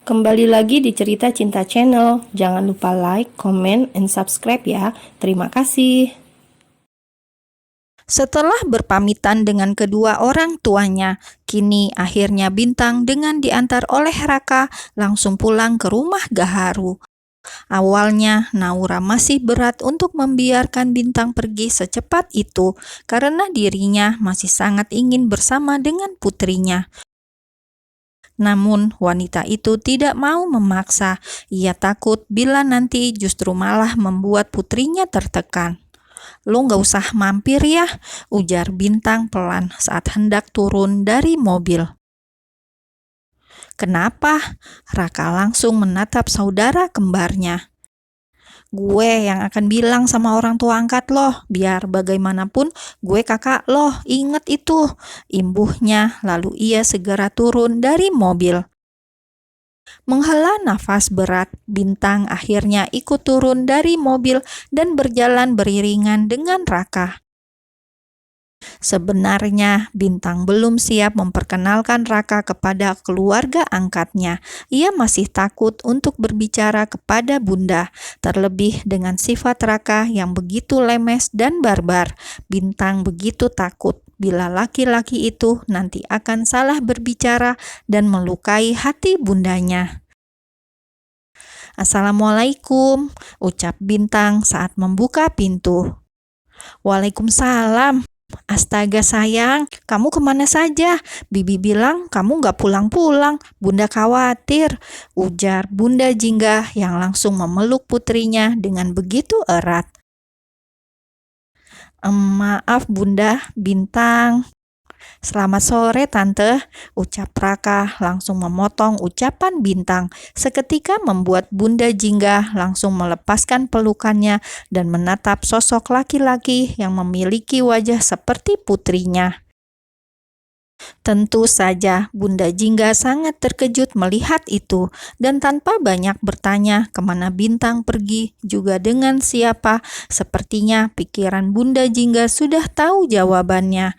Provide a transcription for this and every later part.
Kembali lagi di Cerita Cinta Channel. Jangan lupa like, comment, and subscribe ya. Terima kasih. Setelah berpamitan dengan kedua orang tuanya, kini akhirnya Bintang dengan diantar oleh Raka langsung pulang ke rumah Gaharu. Awalnya Naura masih berat untuk membiarkan Bintang pergi secepat itu karena dirinya masih sangat ingin bersama dengan putrinya. Namun wanita itu tidak mau memaksa. Ia takut bila nanti justru malah membuat putrinya tertekan. "Lo gak usah mampir ya," ujar Bintang pelan saat hendak turun dari mobil. "Kenapa?" Raka langsung menatap saudara kembarnya. "Gue yang akan bilang sama orang tua angkat lo, biar bagaimanapun gue kakak lo, inget itu," imbuhnya, lalu ia segera turun dari mobil. Menghela nafas berat, Bintang akhirnya ikut turun dari mobil dan berjalan beriringan dengan Raka. Sebenarnya Bintang belum siap memperkenalkan Raka kepada keluarga angkatnya. Ia masih takut untuk berbicara kepada Bunda, terlebih dengan sifat Raka yang begitu lemes dan barbar. Bintang begitu takut bila laki-laki itu nanti akan salah berbicara dan melukai hati bundanya. "Assalamualaikum," ucap Bintang saat membuka pintu. "Waalaikumsalam. Astaga sayang, kamu kemana saja? Bibi bilang kamu gak pulang-pulang, Bunda khawatir," ujar Bunda Jingga yang langsung memeluk putrinya dengan begitu erat. "Maaf Bunda, Bintang." "Selamat sore Tante," ucap Raka langsung memotong ucapan Bintang. Seketika membuat Bunda Jingga langsung melepaskan pelukannya dan menatap sosok laki-laki yang memiliki wajah seperti putrinya. Tentu saja Bunda Jingga sangat terkejut melihat itu, dan tanpa banyak bertanya kemana Bintang pergi, juga dengan siapa, sepertinya pikiran Bunda Jingga sudah tahu jawabannya.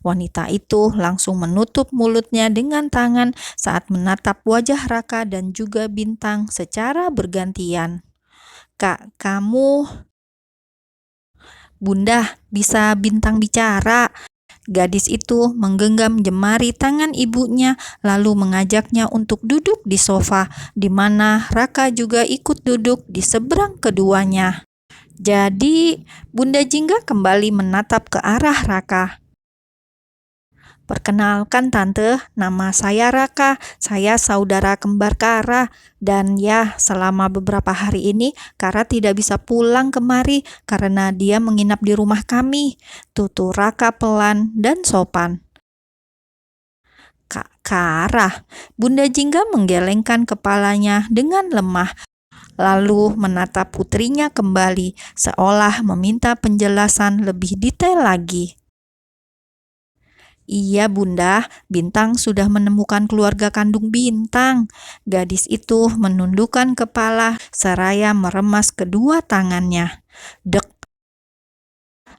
Wanita itu langsung menutup mulutnya dengan tangan saat menatap wajah Raka dan juga Bintang secara bergantian. "Kak, kamu..." "Bunda, bisa Bintang bicara?" Gadis itu menggenggam jemari tangan ibunya lalu mengajaknya untuk duduk di sofa, di mana Raka juga ikut duduk di seberang keduanya. Jadi, Bunda Jingga kembali menatap ke arah Raka. "Perkenalkan Tante, nama saya Raka, saya saudara kembar Kara, dan ya selama beberapa hari ini Kara tidak bisa pulang kemari karena dia menginap di rumah kami," tutur Raka pelan dan sopan. "Kak Kara," Bunda Jingga menggelengkan kepalanya dengan lemah, lalu menatap putrinya kembali seolah meminta penjelasan lebih detail lagi. "Iya Bunda, Bintang sudah menemukan keluarga kandung Bintang." Gadis itu menundukkan kepala seraya meremas kedua tangannya. Dek.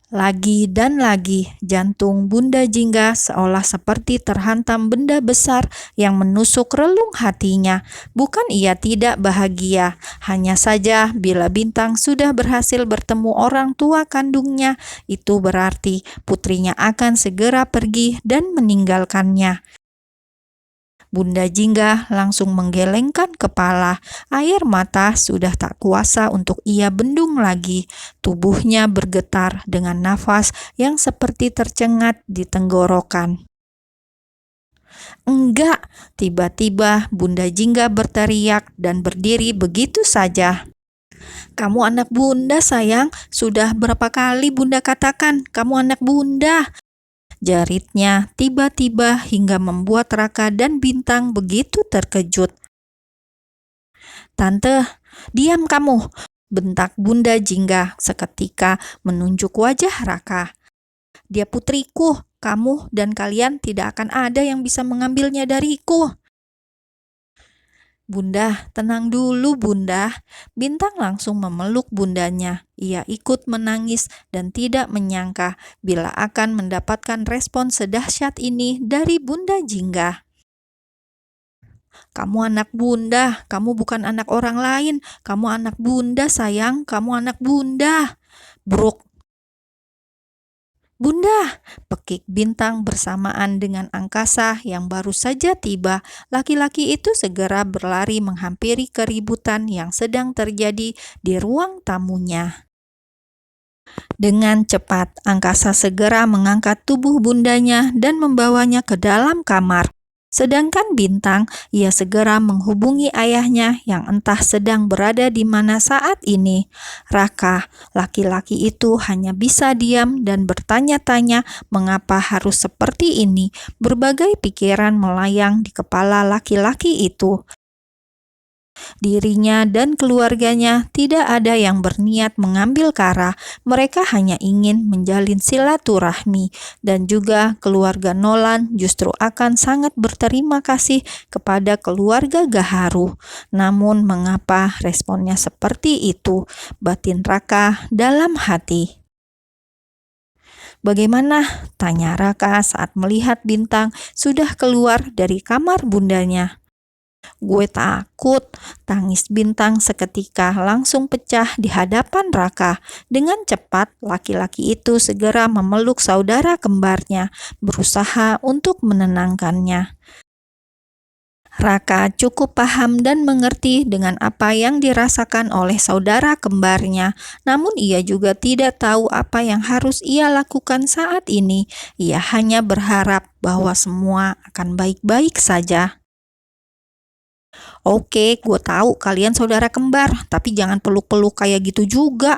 Lagi dan lagi jantung Bunda Jingga seolah seperti terhantam benda besar yang menusuk relung hatinya. Bukan ia tidak bahagia, hanya saja bila Bintang sudah berhasil bertemu orang tua kandungnya, itu berarti putrinya akan segera pergi dan meninggalkannya. Bunda Jingga langsung menggelengkan kepala. Air mata sudah tak kuasa untuk ia bendung lagi. Tubuhnya bergetar dengan nafas yang seperti tercengat di tenggorokan. "Enggak!" Tiba-tiba Bunda Jingga berteriak dan berdiri begitu saja. "Kamu anak Bunda sayang, sudah berapa kali Bunda katakan kamu anak Bunda?" Jaritnya tiba-tiba hingga membuat Raka dan Bintang begitu terkejut. "Tante, diam kamu!" bentak Bunda Jingga seketika menunjuk wajah Raka. "Dia putriku, kamu dan kalian tidak akan ada yang bisa mengambilnya dariku." "Bunda, tenang dulu Bunda." Bintang langsung memeluk bundanya. Ia ikut menangis dan tidak menyangka bila akan mendapatkan respon sedahsyat ini dari Bunda Jingga. Kamu anak bunda, kamu bukan anak orang lain. Kamu anak bunda, sayang, kamu anak bunda. Bruk. Bunda, pekik Bintang bersamaan dengan angkasa yang baru saja tiba. Laki-laki itu segera berlari menghampiri keributan yang sedang terjadi di ruang tamunya. Dengan cepat, angkasa segera mengangkat tubuh bundanya dan membawanya ke dalam kamar. Sedangkan Bintang, ia segera menghubungi ayahnya yang entah sedang berada di mana saat ini. Raka, laki-laki itu hanya bisa diam dan bertanya-tanya mengapa harus seperti ini. Berbagai pikiran melayang di kepala laki-laki itu. Dirinya dan keluarganya tidak ada yang berniat mengambil Kara. Mereka hanya ingin menjalin silaturahmi, dan juga keluarga Nolan justru akan sangat berterima kasih kepada keluarga Gaharu. Namun mengapa responnya seperti itu? Batin Raka dalam hati. "Bagaimana?" tanya Raka saat melihat Bintang sudah keluar dari kamar bundanya. "Gue takut," tangis Bintang seketika langsung pecah di hadapan Raka. Dengan cepat, laki-laki itu segera memeluk saudara kembarnya, berusaha untuk menenangkannya. Raka cukup paham dan mengerti dengan apa yang dirasakan oleh saudara kembarnya, namun ia juga tidak tahu apa yang harus ia lakukan saat ini. Ia hanya berharap bahwa semua akan baik-baik saja. "Oke, gue tahu kalian saudara kembar, tapi jangan peluk-peluk kayak gitu juga.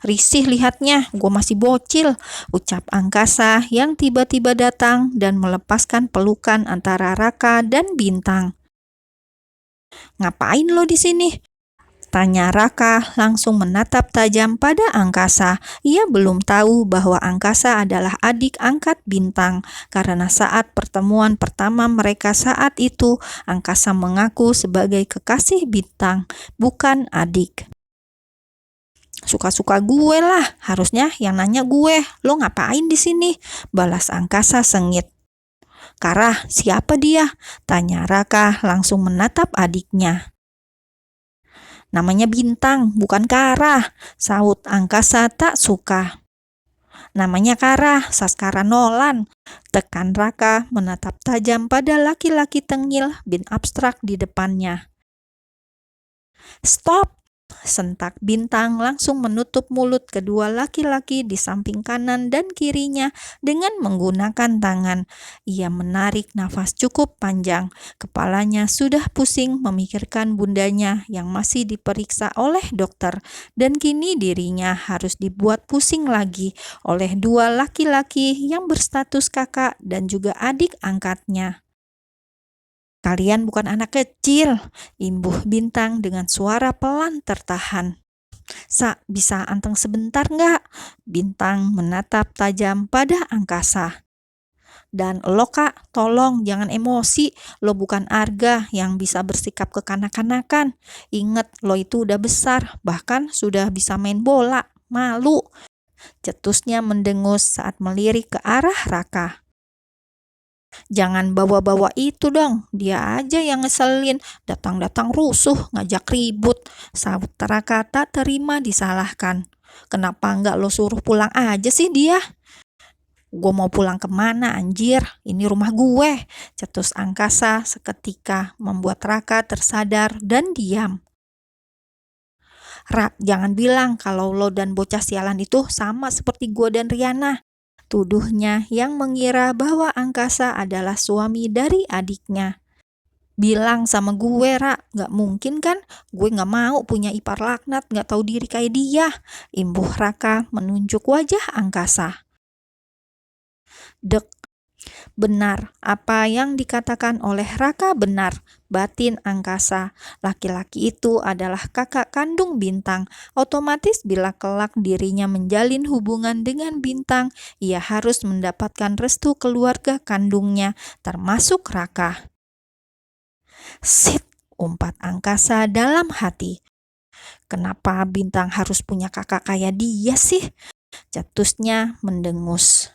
Risih lihatnya, gue masih bocil," ucap angkasa yang tiba-tiba datang dan melepaskan pelukan antara Raka dan Bintang. "Ngapain lo di sini?" tanya Raka langsung menatap tajam pada angkasa. Ia belum tahu bahwa angkasa adalah adik angkat Bintang, karena saat pertemuan pertama mereka saat itu, angkasa mengaku sebagai kekasih Bintang, bukan adik. "Suka-suka gue lah, harusnya yang nanya gue, lo ngapain di sini?" balas angkasa sengit. "Kara, siapa dia?" tanya Raka langsung menatap adiknya. "Namanya Bintang, bukan Kara," saut angkasa tak suka. "Namanya Kara, Saskara Nolan," tekan Raka menatap tajam pada laki-laki tengil bin abstrak di depannya. "Stop!" sentak Bintang langsung menutup mulut kedua laki-laki di samping kanan dan kirinya dengan menggunakan tangan. Ia menarik nafas cukup panjang. Kepalanya sudah pusing memikirkan bundanya yang masih diperiksa oleh dokter, dan kini dirinya harus dibuat pusing lagi oleh dua laki-laki yang berstatus kakak dan juga adik angkatnya. "Kalian bukan anak kecil," imbuh Bintang dengan suara pelan tertahan. Bisa anteng sebentar nggak?" Bintang menatap tajam pada angkasa. "Dan lo Kak, tolong jangan emosi. Lo bukan Arga yang bisa bersikap kekanak-kanakan. Ingat, lo itu udah besar, bahkan sudah bisa main bola. Malu," cetusnya mendengus saat melirik ke arah Raka. "Jangan bawa-bawa itu dong, dia aja yang ngeselin, datang-datang rusuh, ngajak ribut," saut Raka tak terima disalahkan. "Kenapa nggak lo suruh pulang aja sih dia?" "Gue mau pulang kemana anjir, ini rumah gue," cetus angkasa seketika membuat Raka tersadar dan diam. "Rak, jangan bilang kalau lo dan bocah sialan itu sama seperti gue dan Riana," tuduhnya yang mengira bahwa angkasa adalah suami dari adiknya. "Bilang sama gue, Ra, gak mungkin kan? Gue gak mau punya ipar laknat gak tahu diri kayak dia," imbuh Raka menunjuk wajah angkasa. Dek. Benar, apa yang dikatakan oleh Raka benar, batin angkasa. Laki-laki itu adalah kakak kandung Bintang. Otomatis bila kelak dirinya menjalin hubungan dengan Bintang, ia harus mendapatkan restu keluarga kandungnya, termasuk Raka. "Sit," umpat angkasa dalam hati. "Kenapa Bintang harus punya kakak kayak dia sih?" cetusnya mendengus.